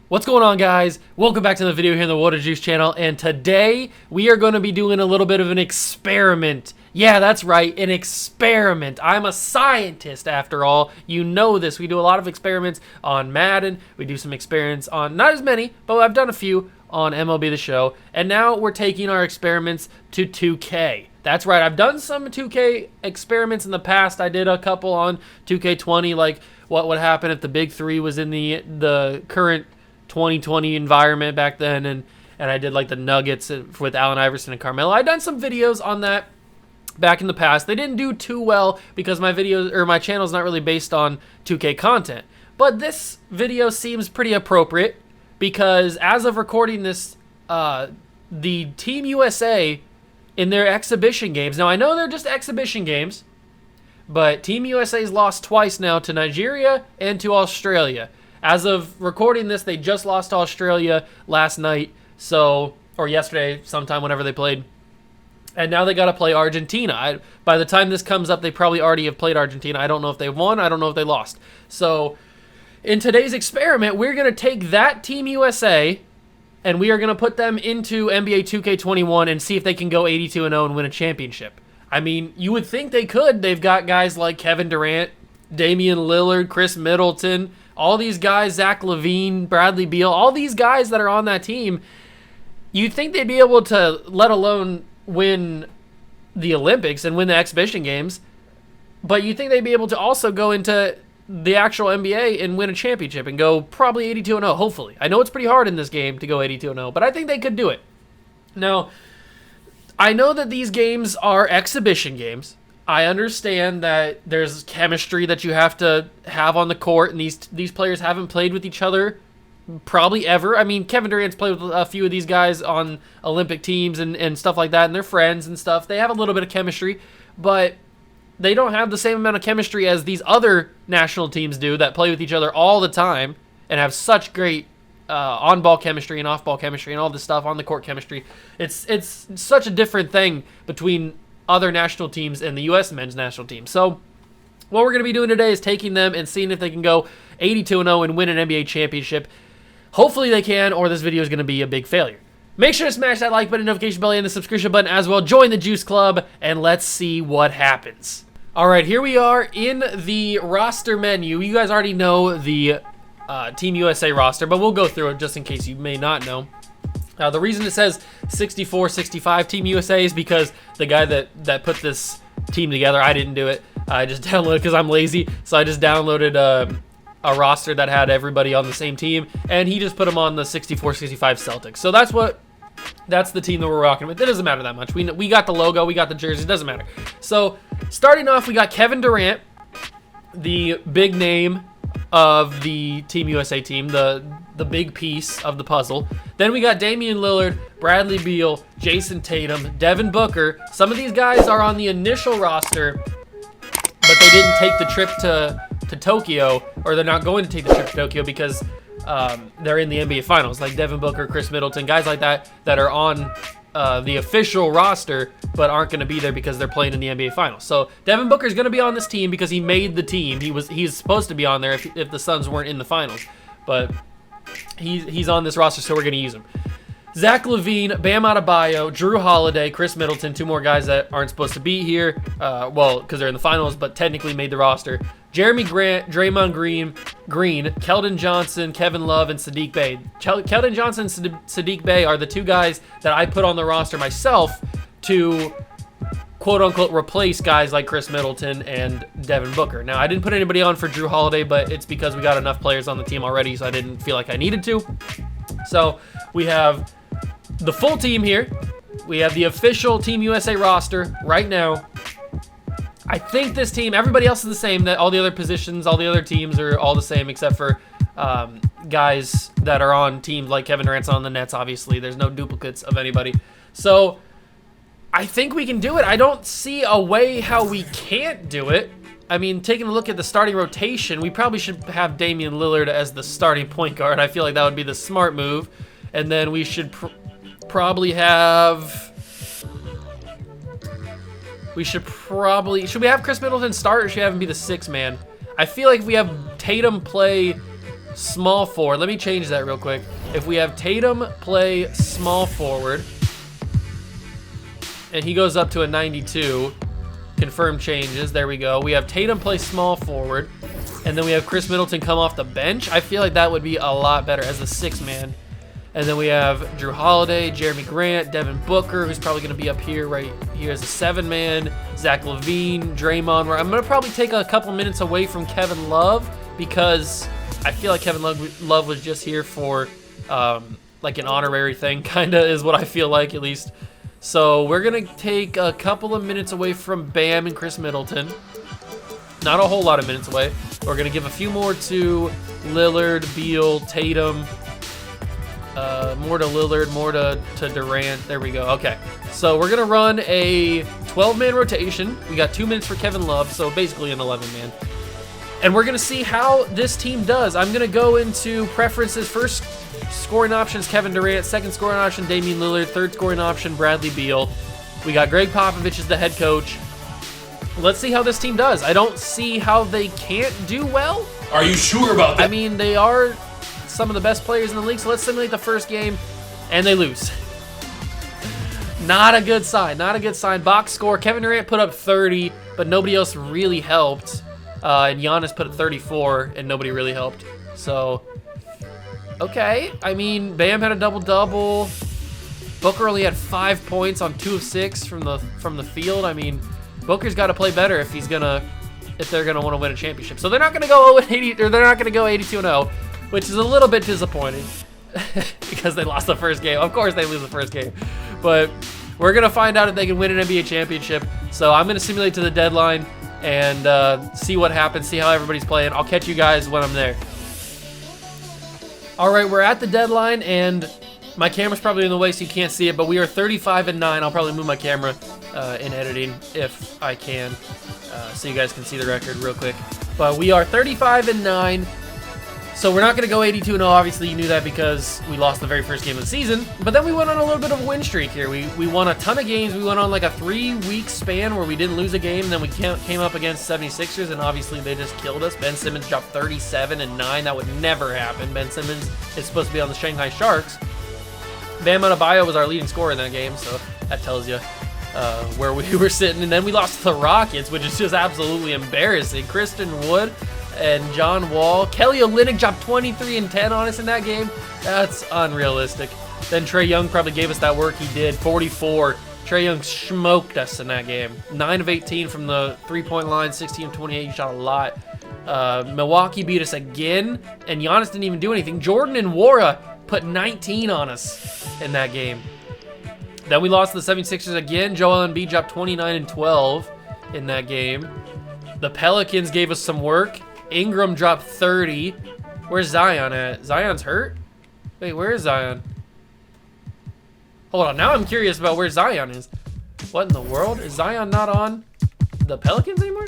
What's going on, guys? Welcome back to the video here on the Water Juice channel, and today we are going to be doing a little bit of an experiment. Yeah, that's right, an experiment. I'm a scientist after all. You know this. We do a lot of experiments on Madden. We do some experiments on, not as many, but I've done a few on MLB The Show, and now we're taking our experiments to 2K. That's right, I've done some 2K experiments in the past. I did a couple on 2K20, like what would happen if the big three was in the current 2020 environment back then, and I did like the Nuggets with Allen Iverson and Carmelo. I've done some videos on that back in the past. They didn't do too well because my videos or my channel is not really based on 2K content. But this video seems pretty appropriate because as of recording this, the Team USA in their exhibition games. Now I know they're just exhibition games, but Team USA's lost twice now to Nigeria and to Australia. As of recording this, they just lost to Australia last night, or yesterday, sometime whenever they played. And now they got to play Argentina. By the time this comes up, they probably already have played Argentina. I don't know if they won. I don't know if they lost. So in today's experiment, we're going to take that Team USA, and we are going to put them into NBA 2K21 and see if they can go 82-0 and win a championship. I mean, you would think they could. They've got guys like Kevin Durant, Damian Lillard, Chris Middleton, all these guys, Zach LaVine, Bradley Beal, all these guys that are on that team. You'd think they'd be able to, let alone win the Olympics and win the exhibition games, but you'd think they'd be able to also go into the actual NBA and win a championship and go probably 82-0, hopefully. I know it's pretty hard in this game to go 82-0, but I think they could do it. Now, I know that these games are exhibition games. I understand that there's chemistry that you have to have on the court, and these players haven't played with each other probably ever. I mean, Kevin Durant's played with a few of these guys on Olympic teams and stuff like that, and they're friends and stuff. They have a little bit of chemistry, but they don't have the same amount of chemistry as these other national teams do that play with each other all the time and have such great on-ball chemistry and off-ball chemistry and all this stuff, on-the-court chemistry. It's such a different thing between other national teams and the U.S. men's national team. So what we're going to be doing today is taking them and seeing if they can go 82-0 and win an NBA championship. Hopefully they can, or this video is going to be a big failure. Make sure to smash that like button, notification bell, and the subscription button as well. Join the Juice Club, and let's see what happens. All right, here we are in the roster menu. You guys already know the Team USA roster, but we'll go through it just in case you may not know. The reason it says 64-65 Team USA is because the guy that put this team together, I didn't do it. I just downloaded because I'm lazy. So I just downloaded a roster that had everybody on the same team, and he just put them on the 64-65 Celtics. So that's the team that we're rocking with. It doesn't matter that much. We got the logo, we got the jersey. It doesn't matter. So starting off, we got Kevin Durant, the big name of the Team USA team, the big piece of the puzzle. Then we got Damian Lillard, Bradley Beal, Jason Tatum, Devin Booker. Some of these guys are on the initial roster, but they didn't take the trip to Tokyo, or they're not going to take the trip to Tokyo because they're in the NBA Finals, like Devin Booker, Chris Middleton, guys like that are on the official roster but aren't going to be there because they're playing in the NBA Finals. So Devin Booker is going to be on this team because he made the team. He's supposed to be on there if the Suns weren't in the Finals, but he's on this roster, so we're going to use him. Zach LaVine, Bam Adebayo, Drew Holiday, Chris Middleton, two more guys that aren't supposed to be here, because they're in the finals, but technically made the roster. Jeremy Grant, Draymond Green, Keldon Johnson, Kevin Love, and Saddiq Bey. Keldon Johnson and Saddiq Bey are the two guys that I put on the roster myself to quote-unquote replace guys like Chris Middleton and Devin Booker. Now, I didn't put anybody on for Drew Holiday, but it's because we got enough players on the team already, so I didn't feel like I needed to. So we have the full team here. We have the official Team USA roster right now. I think this team, everybody else is the same. That all the other positions, all the other teams are all the same except for guys that are on teams like Kevin Durant's on the Nets, obviously. There's no duplicates of anybody. So I think we can do it. I don't see a way how we can't do it. I mean, taking a look at the starting rotation, we probably should have Damian Lillard as the starting point guard. I feel like that would be the smart move. And then we should probably have we should probably... Should we have Chris Middleton start, or should we have him be the 6th man? I feel like if we have Tatum play small forward... Let me change that real quick. If we have Tatum play small forward, and he goes up to a 92, confirm changes, there we go. We have Tatum play small forward, and then we have Chris Middleton come off the bench. I feel like that would be a lot better as the 6th man. And then we have Jrue Holiday, Jeremy Grant, Devin Booker, who's probably going to be up here right here as a 7-man, Zach LaVine, Draymond. Where I'm going to probably take a couple minutes away from Kevin Love because I feel like Kevin Love was just here for like an honorary thing, kind of is what I feel like at least. So we're going to take a couple of minutes away from Bam and Chris Middleton. Not a whole lot of minutes away. We're going to give a few more to Lillard, Beal, Tatum. More to Lillard, more to Durant. There we go. Okay. So we're going to run a 12-man rotation. We got 2 minutes for Kevin Love, so basically an 11-man. And we're going to see how this team does. I'm going to go into preferences. First scoring option is Kevin Durant. Second scoring option, Damian Lillard. Third scoring option, Bradley Beal. We got Greg Popovich as the head coach. Let's see how this team does. I don't see how they can't do well. Are you sure about that? I mean, they are some of the best players in the league, so let's simulate the first game, and they lose. Not a good sign, not a good sign. Box score, Kevin Durant put up 30, but nobody else really helped. And Giannis put up 34, and nobody really helped. So, okay. I mean, Bam had a double-double. Booker only had 5 points on 2 of 6 from the field. I mean, Booker's got to play better if they're gonna want to win a championship. So they're not gonna go 0-80, or they're not gonna go 82-0, which is a little bit disappointing because they lost the first game. Of course they lose the first game, but we're gonna find out if they can win an NBA championship. So I'm gonna simulate to the deadline and see what happens, see how everybody's playing. I'll catch you guys when I'm there. All right, we're at the deadline, and my camera's probably in the way so you can't see it, but we are 35-9. I'll probably move my camera in editing if I can, so you guys can see the record real quick. But we are 35-9. So we're not going to go 82-0. Obviously, you knew that because we lost the very first game of the season. But then we went on a little bit of a win streak here. We won a ton of games. We went on like a 3-week span where we didn't lose a game. And then we came up against 76ers, and obviously they just killed us. Ben Simmons dropped 37-9. That would never happen. Ben Simmons is supposed to be on the Shanghai Sharks. Bam Adebayo was our leading scorer in that game, so that tells you where we were sitting. And then we lost to the Rockets, which is just absolutely embarrassing. Christian Wood and John Wall. Kelly Olynyk dropped 23 and 10 on us in that game. That's unrealistic. Then Trae Young probably gave us that work. He did, 44. Trae Young smoked us in that game. 9 of 18 from the three-point line, 16 of 28. You shot a lot. Milwaukee beat us again, and Giannis didn't even do anything. Jordan and Nwora put 19 on us in that game. Then we lost to the 76ers again. Joel Embiid dropped 29 and 12 in that game. The Pelicans gave us some work. Ingram dropped 30. Where's Zion at? Zion's hurt? Wait, where is Zion? Hold on, now I'm curious about where Zion is. What in the world? Is Zion not on the Pelicans anymore?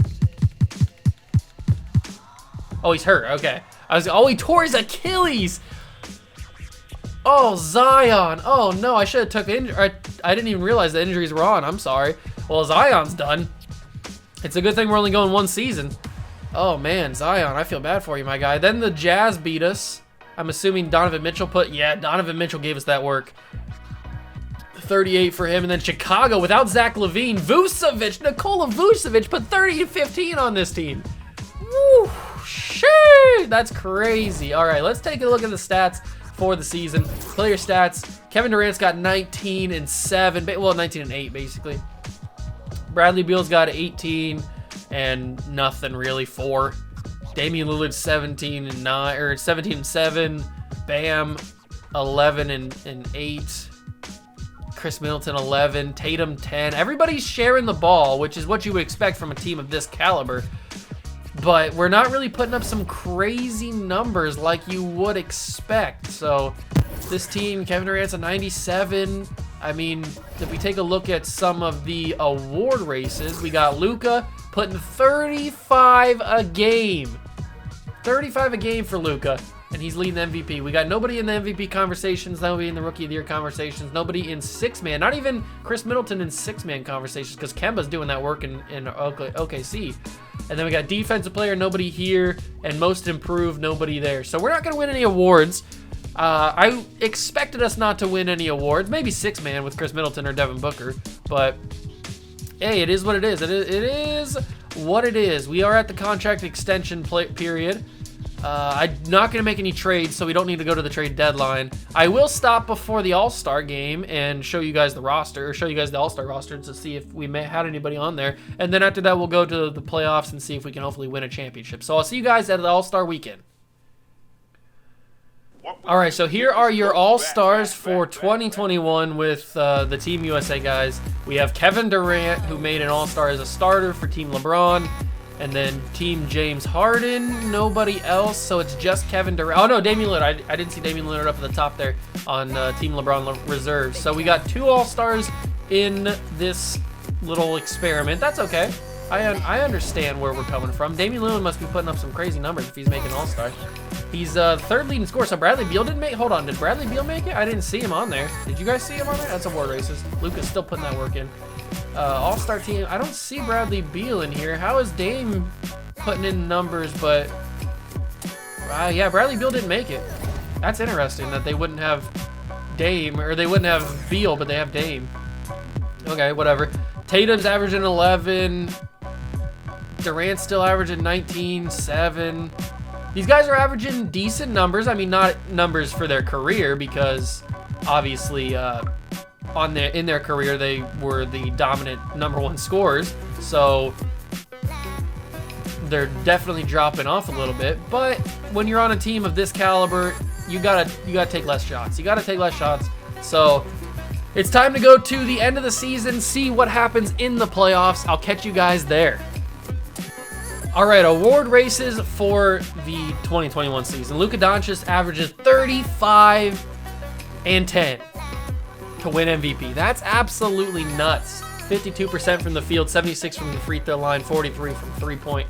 Oh, he's hurt, okay. Oh, he tore his Achilles! Oh, Zion. Oh, no, I should have took injury. I didn't even realize the injuries were on. I'm sorry. Well, Zion's done. It's a good thing we're only going 1 season. Oh, man, Zion, I feel bad for you, my guy. Then the Jazz beat us. I'm assuming Donovan Mitchell yeah, Donovan Mitchell gave us that work. 38 for him. And then Chicago, without Zach LaVine, Nikola Vucevic put 30 and 15 on this team. Woo, shit, that's crazy. All right, let's take a look at the stats for the season. Player stats. Kevin Durant's got 19 and 7. Well, 19 and 8, basically. Bradley Beal's got 18 and nothing really, 4. Damian Lillard 17 and 9, or 17 and 7. Bam 11 and 8. Chris Middleton 11. Tatum 10. Everybody's sharing the ball, which is what you would expect from a team of this caliber. But we're not really putting up some crazy numbers like you would expect. So this team, Kevin Durant's a 97. I mean, if we take a look at some of the award races, we got Luka putting 35 a game. 35 a game for Luka. and he's leading the MVP. We got nobody in the MVP conversations, nobody in the Rookie of the Year conversations, nobody in 6-man, not even Chris Middleton in 6-man conversations, because Kemba's doing that work in OKC. And then we got Defensive Player, nobody here, and Most Improved, nobody there. So we're not going to win any awards. I expected us not to win any awards, maybe 6-man with Chris Middleton or Devin Booker, but hey, it is what it is. It is what it is. We are at the contract extension period. I'm not going to make any trades, so we don't need to go to the trade deadline. I will stop before the All-Star game and show you guys the roster, or show you guys the All-Star roster to see if we had anybody on there. And then after that, we'll go to the playoffs and see if we can hopefully win a championship. So I'll see you guys at the All-Star weekend. All right, so here are your All-Stars for 2021 with the Team USA guys. We have Kevin Durant, who made an All-Star as a starter for Team LeBron. And then Team James Harden, nobody else, so it's just Kevin Durant. Oh no, Damian Lillard. I didn't see Damian Lillard up at the top there on Team LeBron Reserves. So we got 2 All-Stars in this little experiment. That's okay. I understand where we're coming from. Damian Lillard must be putting up some crazy numbers if he's making All-Star. He's 3rd leading scorer. So Bradley Beal didn't make. Hold on, did Bradley Beal make it? I didn't see him on there. Did you guys see him on there? That's award races. Luka's still putting that work in. All-Star team. I don't see Bradley Beal in here. How is Dame putting in numbers? But yeah, Bradley Beal didn't make it. That's interesting that they wouldn't have Dame, or they wouldn't have Beal, but they have Dame. Okay, whatever. Tatum's averaging 11. Durant's still averaging 19, 7. These guys are averaging decent numbers. I mean, not numbers for their career, because obviously in their career they were the dominant #1 scorers. So they're definitely dropping off a little bit. But when you're on a team of this caliber, you gotta take less shots. You gotta take less shots. So it's time to go to the end of the season, see what happens in the playoffs. I'll catch you guys there. All right, award races for the 2021 season. Luka Doncic averages 35 and 10 to win MVP. That's absolutely nuts. 52% from the field, 76 from the free throw line, 43 from 3-point.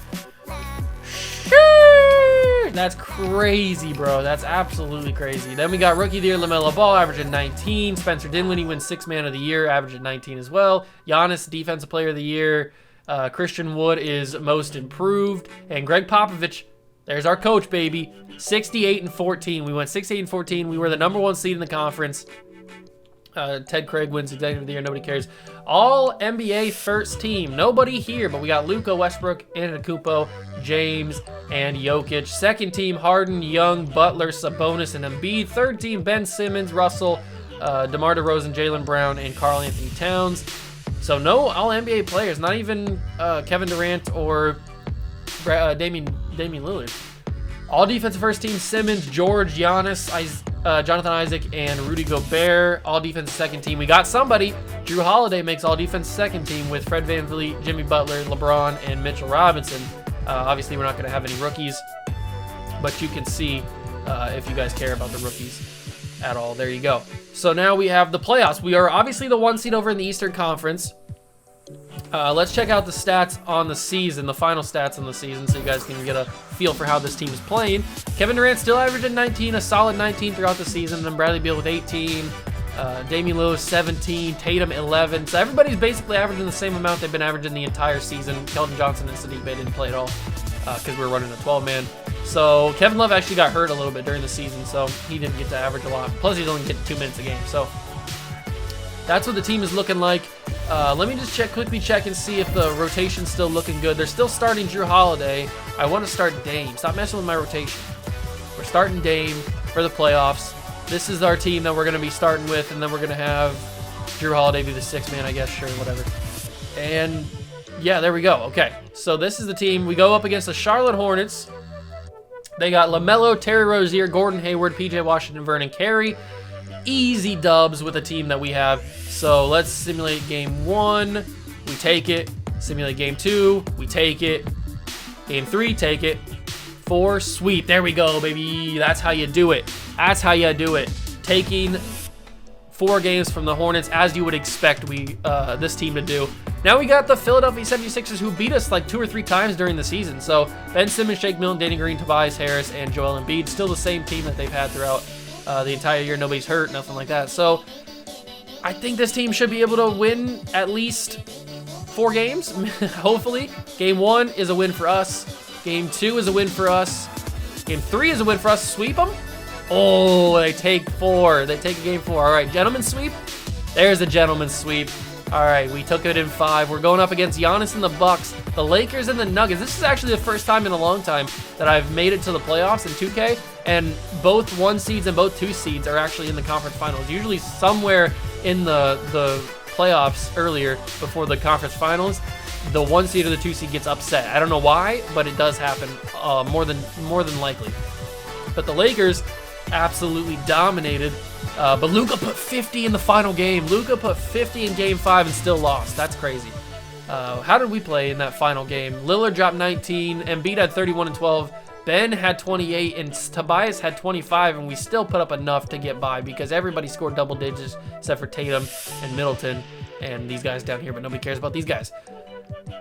That's crazy, bro. That's absolutely crazy. Then we got Rookie of the Year, LaMelo Ball, averaging 19. Spencer Dinwiddie wins 6th Man of the Year, averaging 19 as well. Giannis, Defensive Player of the Year. Christian Wood is Most Improved. And Greg Popovich, there's our coach, baby. 68 and 14. We went 68 and 14. We were the #1 seed in the conference. Ted Craig wins Executive of the Year. Nobody cares. All NBA first team. Nobody here, but we got Luka, Westbrook, Antetokounmpo, James, and Jokic. 2nd team, Harden, Young, Butler, Sabonis, and Embiid. 3rd team, Ben Simmons, Russell, DeMar DeRozan, Jaylen Brown, and Karl Anthony Towns. So no all NBA players, not even Kevin Durant or Damian Lillard. All defensive first team, Simmons, George, Giannis, Jonathan Isaac, and Rudy Gobert. All defensive 2nd team. We got somebody. Jrue Holiday makes all defensive 2nd team with Fred VanVleet, Jimmy Butler, LeBron, and Mitchell Robinson. Obviously, we're not going to have any rookies, but you can see if you guys care about the rookies at all. There you go. So now we have the playoffs. We are obviously the 1 seed over in the Eastern Conference. Let's check out the stats on the season, the final stats on the season, so you guys can get a feel for how this team is playing. Kevin Durant still averaging 19, a solid 19 throughout the season. And then Bradley Beal with 18, Damian Lillard 17, Tatum 11. So everybody's basically averaging the same amount they've been averaging the entire season. Keldon Johnson and Sadiq Bey didn't play at all because we were running a 12-man. So Kevin Love actually got hurt a little bit during the season, so he didn't get to average a lot. Plus, he's only getting 2 minutes a game. So that's what the team is looking like. Let me just quickly check and see if the rotation's still looking good. They're still starting Jrue Holiday. I want to start Dame. Stop messing with my rotation. We're starting Dame for the playoffs. This is our team that we're going to be starting with, and then we're going to have Jrue Holiday be the 6th man, I guess. Sure, whatever. And yeah, there we go. Okay, so this is the team. We go up against the Charlotte Hornets. They got LaMelo, Terry Rozier, Gordon Hayward, PJ Washington, Vernon Carey. Easy dubs with the team that we have. So let's simulate game 1. We take it. Simulate game 2. We take it. Game 3, take it. 4, sweep. There we go, baby. That's how you do it. That's how you do it. Taking 4 games from the Hornets, as you would expect this team to do. Now we got the Philadelphia 76ers, who beat us like 2 or 3 times during the season. So Ben Simmons, Shake Milton, Danny Green, Tobias Harris, and Joel Embiid, still the same team that they've had throughout the entire year. Nobody's hurt, nothing like that. So I think this team should be able to win at least 4 games, hopefully. Game 1 is a win for us. Game 2 is a win for us. Game 3 is a win for us. Sweep them. Oh, they take 4. They take a game 4. All right, gentleman's sweep. There's a gentleman's sweep. All right, we took it in 5. We're going up against Giannis and the Bucks, the Lakers and the Nuggets. This is actually the first time in a long time that I've made it to the playoffs in 2K, and both 1 seeds and both 2 seeds are actually in the conference finals. Usually somewhere in the playoffs earlier before the conference finals, the 1 seed or the 2 seed gets upset. I don't know why, but it does happen more than likely. But the Lakers absolutely dominated. But Luka put 50 in the final game. Luka put 50 in game 5 and still lost. That's crazy. How did we play in that final game? Lillard dropped 19. Embiid had 31 and 12. Ben had 28 and Tobias had 25, and we still put up enough to get by because everybody scored double digits except for Tatum and Middleton and these guys down here, but nobody cares about these guys.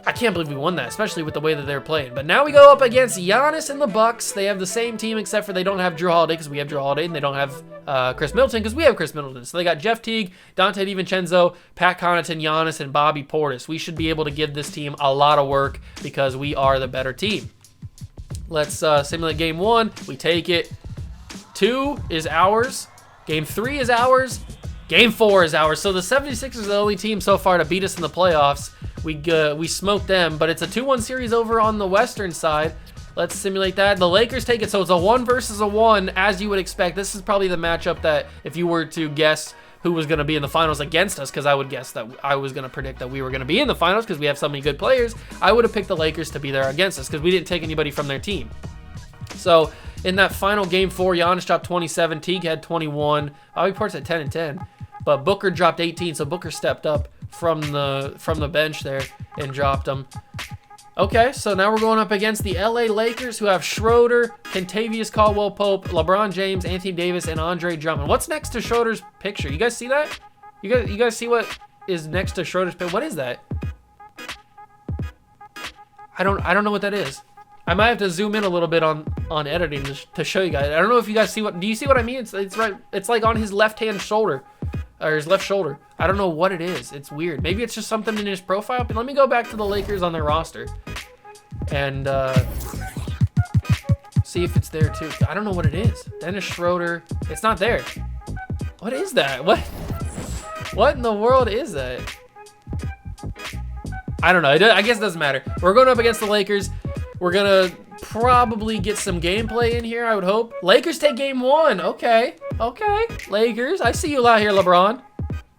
I can't believe we won that, especially with the way that they're playing. But now we go up against Giannis and the Bucks. They have the same team except for they don't have Drew Holiday because we have Drew Holiday, and they don't have Chris Middleton because we have Chris Middleton. So they got Jeff Teague, Dante DiVincenzo, Pat Connaughton, Giannis, and Bobby Portis. We should be able to give this team a lot of work because we are the better team. Let's simulate game 1. We take it. 2 is ours. Game 3 is ours. Game 4 is ours. So the 76ers are the only team so far to beat us in the playoffs. We smoked them, but it's a 2-1 series over on the western side. Let's simulate that. The Lakers take it, so it's a 1 versus a 1, as you would expect. This is probably the matchup that if you were to guess who was going to be in the finals against us, because I would guess that I was going to predict that we were going to be in the finals because we have so many good players, I would have picked the Lakers to be there against us because we didn't take anybody from their team. So in that final game 4, Giannis dropped 27, Teague had 21, Bobby Portis had 10 and 10, but Booker dropped 18, so Booker stepped up from the bench there and dropped them. Okay, so now we're going up against the LA Lakers, who have Schroeder, Kentavious Caldwell-Pope, LeBron James, Anthony Davis, and Andre Drummond. What's next to Schroeder's picture? You guys see that? You guys see what is next to Schroeder's picture? What is that? I don't know what that is. I might have to zoom in a little bit on editing to show you guys. I don't know if you guys see what. Do you see what I mean? It's right. It's like on his left-hand shoulder. Or his left shoulder. I don't know what it is. It's weird. Maybe it's just something in his profile. But let me go back to the Lakers on their roster and see if it's there too. I don't know what it is. Dennis Schroeder. It's not there. What is that? What in the world is that? I don't know. I guess it doesn't matter. We're going up against the Lakers. We're gonna probably get some gameplay in here, I would hope. Lakers take game 1. Okay. Lakers. I see you out here, LeBron.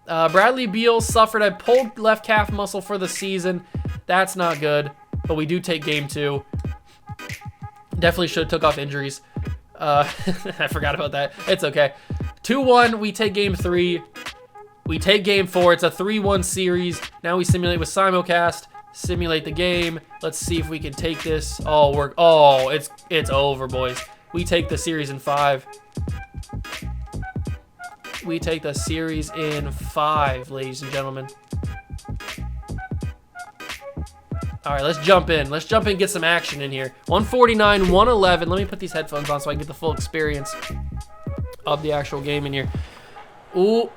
Bradley Beal suffered a pulled left calf muscle for the season. That's not good. But we do take game 2. Definitely should have took off injuries. I forgot about that. It's okay. 2-1. We take game 3. We take game 4. It's a 3-1 series. Now we simulate with simulcast. Simulate the game. Let's see if we can take this. Oh, it's over, boys. We take the series in 5. We take the series in 5, ladies and gentlemen. All right, let's jump in. Let's jump in and get some action in here. 149, 111. Let me put these headphones on so I can get the full experience of the actual game in here. Ooh.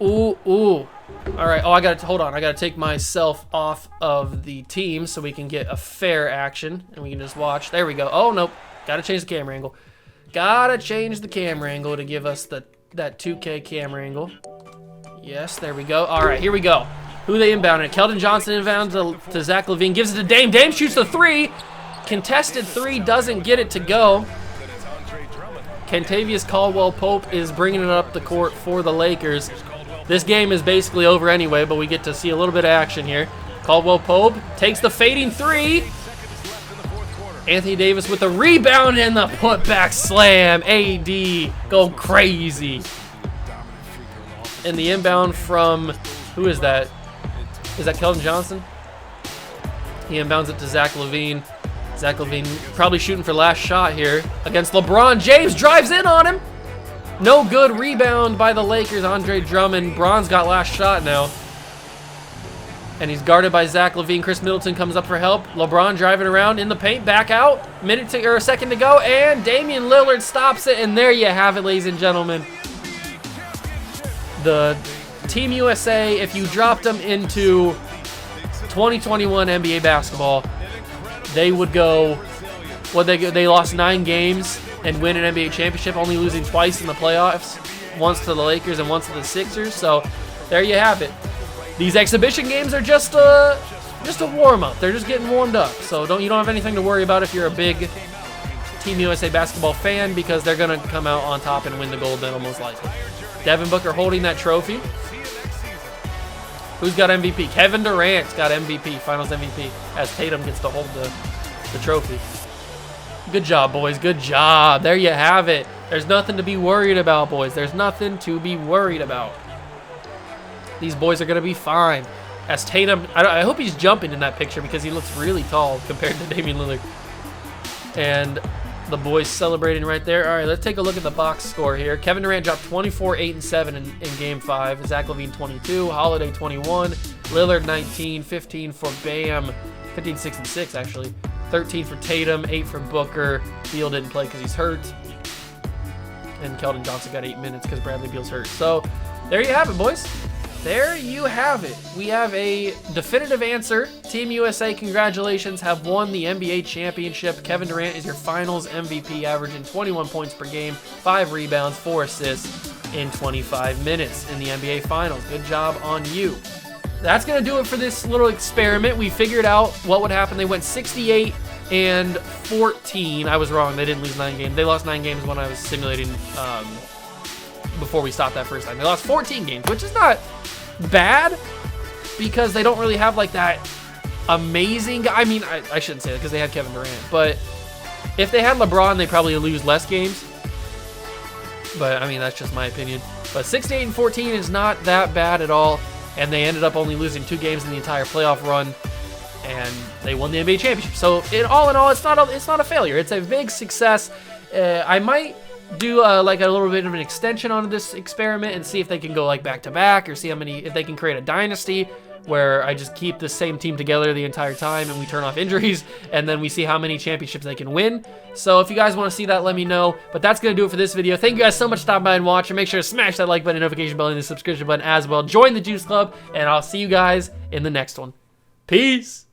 All right. Oh, hold on. I gotta take myself off of the team so we can get a fair action and we can just watch. There we go. Oh nope. Gotta change the camera angle. Gotta change the camera angle to give us that 2K camera angle. Yes, there we go. All right, here we go. Who they inbounded? Keldon Johnson inbound to Zach LaVine. Gives it to Dame. Dame shoots the 3. Contested 3. Doesn't get it to go. Kentavious Caldwell-Pope is bringing it up the court for the Lakers. This game is basically over anyway, but we get to see a little bit of action here. Caldwell-Pope takes the fading 3. Anthony Davis with the rebound and the putback slam. AD go crazy. And the inbound from, who is that? Is that Keldon Johnson? He inbounds it to Zach LaVine. Zach LaVine probably shooting for last shot here against LeBron James. Drives in on him. No good rebound by the Lakers. Andre Drummond. Bron's got last shot now. And he's guarded by Zach LaVine. Chris Middleton comes up for help. LeBron driving around in the paint. Back out. A second to go. And Damian Lillard stops it. And there you have it, ladies and gentlemen. The Team USA, if you dropped them into 2021 NBA basketball, they would go, they lost 9 games and win an NBA championship, only losing twice in the playoffs, once to the Lakers and once to the Sixers. So there you have it. These exhibition games are just a warm-up. They're just getting warmed up. So you don't have anything to worry about if you're a big Team USA basketball fan, because they're going to come out on top and win the gold medal most likely. Devin Booker holding that trophy. Who's got MVP? Kevin Durant's got MVP, Finals MVP, as Tatum gets to hold the trophy. Good job, boys. Good job. There you have it. There's nothing to be worried about, boys. There's nothing to be worried about. These boys are going to be fine. As Tatum, I hope he's jumping in that picture, because he looks really tall compared to Damian Lillard. And the boys celebrating right there. All right, let's take a look at the box score here. Kevin Durant dropped 24, 8, and 7 in Game 5. Zach LaVine 22, Holiday 21, Lillard 19, 15 for Bam, 15, 6, and 6 actually. 13 for Tatum, 8 for Booker. Beal didn't play because he's hurt. And Keldon Johnson got 8 minutes because Bradley Beal's hurt. So there you have it, boys. There you have it. We have a definitive answer. Team USA, congratulations, have won the NBA championship. Kevin Durant is your Finals MVP, averaging 21 points per game, 5 rebounds, 4 assists in 25 minutes in the NBA Finals. Good job on you. That's going to do it for this little experiment. We figured out what would happen. They went 68 and 14. I was wrong. They didn't lose 9 games. They lost 9 games when I was simulating before we stopped that first time. They lost 14 games, which is not bad, because they don't really have like that amazing guy. I mean, I shouldn't say that, because they had Kevin Durant, but if they had LeBron, they'd probably lose less games. But I mean, that's just my opinion. But 68 and 14 is not that bad at all, and they ended up only losing 2 games in the entire playoff run, and they won the NBA championship. So all in all, it's not a failure. It's a big success. I might do like a little bit of an extension on this experiment and see if they can go like back to back, or see if they can create a dynasty where I just keep the same team together the entire time and we turn off injuries, and then we see how many championships they can win. So if you guys want to see that, let me know. But that's going to do it for this video. Thank you guys so much for stopping by and watching. Make sure to smash that like button, notification bell, and the subscription button as well. Join the Juice Club, and I'll see you guys in the next one. Peace!